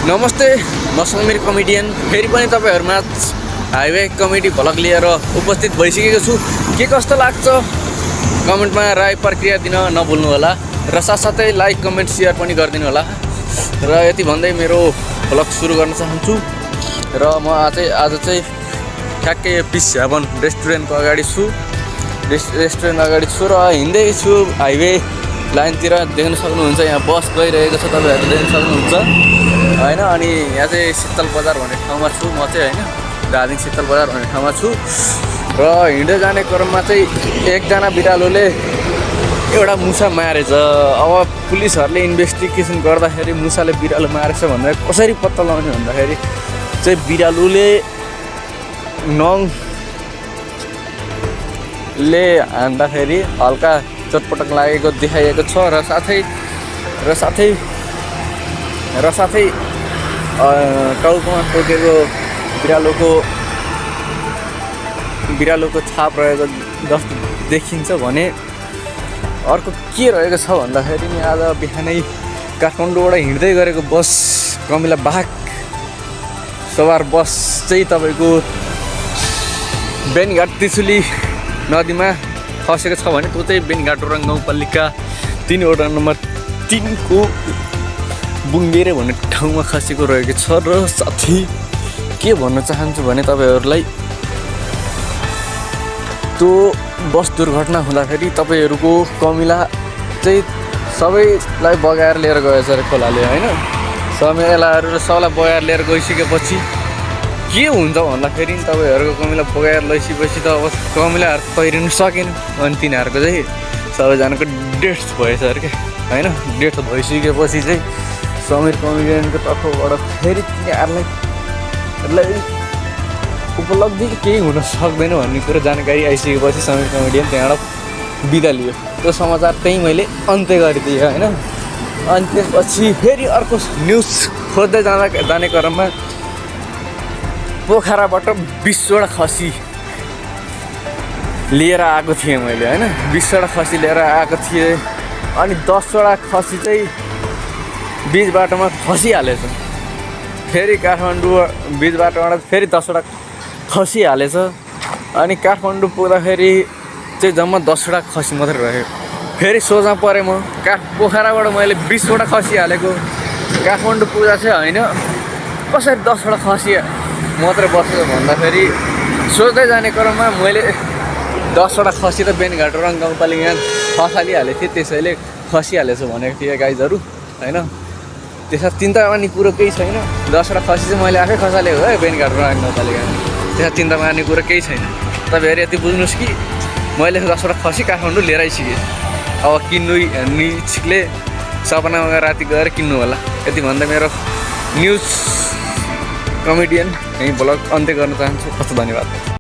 नमस्ते, म समीर कमेडियन फेरि पनि तपाईहरुमा हाइवे कमेडी भ्लग लिएर उपस्थित भइसकेको छु। के कस्तो लाग्छ कमेन्टमा राय प्रतिक्रिया दिन नभुल्नु होला र साथसाथै लाइक कमेन्ट शेयर पनि गरिदिनु होला। र यति भन्दै मेरो भ्लग सुरु गर्न चाहन्छु। र म आज चाहिँ ठ्याक्कै पिस हेभन रेस्टुरेन्टको अगाडि छु। रेस्टुरेन्ट अगाडि छु र हिँड्दै छु हाइवे लाइनतिर। देख्न सक्नुहुन्छ यहाँ बस गइरहेको छ, तपाईहरुले देख्न सक्नुहुन्छ हैन। अनि यहाँ चाहिँ शीतल बजार भन्ने ठाउँमा छु म चाहिँ हैन, दार्जिलिङ शीतल बजार भन्ने ठाउँमा छु। र हिँड्दै जाने क्रममा चाहिँ एकजना बिरालोले एउटा मुसा मारेछ। अब पुलिसहरूले इन्भेस्टिगेसन गर्दाखेरि मुसाले बिरालो मारेछ भनेर कसरी पत्ता लगाउने भन्दाखेरि चाहिँ बिरालोले नङले हान्दाखेरि हल्का चटपटक लागेको देखाइएको छ। र साथै टाउकोमा टोकेको बिरालोको छाप रहेको जस्तो देखिन्छ भने अर्को के रहेको छ भन्दाखेरि नि आज बिहानै काठमाडौँबाट हिँड्दै गरेको बस कमिला बाघ सवार बस चाहिँ तपाईको बेनीघाट त्रिशुली नदीमा फसेको छ भने त्यो चाहिँ बेनीघाट ओराङ गाउँपालिका 3 वडा नम्बर 3 को बुङ्गेरे भन्ने ठाउँमा खसेको रहेको छ। र साथै के भन्न चाहन्छु भने तपाईहरुलाई त्यो बस दुर्घटना हुँदाखेरि तपाईहरुको कमिला चाहिँ सबैलाई बगाएर लिएर गएछ रे खोलाले हैन। सबैलाई बगाएर लिएर गइसकेपछि के हुन्छ भन्दाखेरि तपाईहरुको कमिला बगाएर लैसकेपछि त अब कमिलाहरु तैरिन सकेन। अनि तिनीहरुको चाहिँ सबैजनाको डेथ भएछ अरे के हैन। डेथ भइसकेपछि चाहिँ समीर कमेडियनको तर्फबाट फेरि तिनीहरूलाई उपलब्धि केही हुन सक्दैन भन्ने कुरा जानकारी आइसकेपछि समीर कमेडियन त्यहाँबाट बिदा लियो। त्यो समाचार त्यही मैले अन्त्य गरिदिएँ हैन। अनि त्यसपछि फेरि अर्को न्युज खोज्दै जाने क्रममा पोखराबाट 20 वटा खसी लिएर आएको थिएँ मैले हैन। 20 वटा खसी लिएर आएको थिएँ। अनि 10 वटा खसी चाहिँ बीच बाटोमा खसिहालेछ। फेरि काठमाडौँ बीच बाटोबाट फेरि 10 वटा खसिहालेछ। अनि काठमाडौँ पुग्दाखेरि चाहिँ जम्मा 10 वटा खसी मात्रै रह्यो। फेरि सोच्न परे म पोखराबाट मैले 20 वटा खसी हालेको, काठमाडौँ पुग्दा चाहिँ होइन कसरी 10 वटा खसी मात्रै बस्छ भन्दाखेरि सोच्दै जाने क्रममा मैले 10 वटा खसी त बेनीघाट ओराङ गाउँपालिका खसालिहालेको थिएँ, त्यसैले खसिहालेछ भनेको थिएँ गाइजहरू हैन। त्यसमा चिन्ता मार्ने कुरो केही छैन। 10 वटा खसी चाहिँ मैले आफै खसालेको है बेनीघाट ओराङ गाउँपालिकामा। त्यसमा चिन्ता मार्ने कुरो केही छैन। तपाईहरु यति बुझ्नुस् कि मैले 10 वटा खसी काठमाडौँ लिएर आइसकेँ। अब किन्नु निचिकले सपनामा राति गएर किन्नु होला। यति भन्दा मेरो न्युज कमेडियन यही भ्लग अन्त्य गर्न चाहन्छु। हस्, धन्यवाद।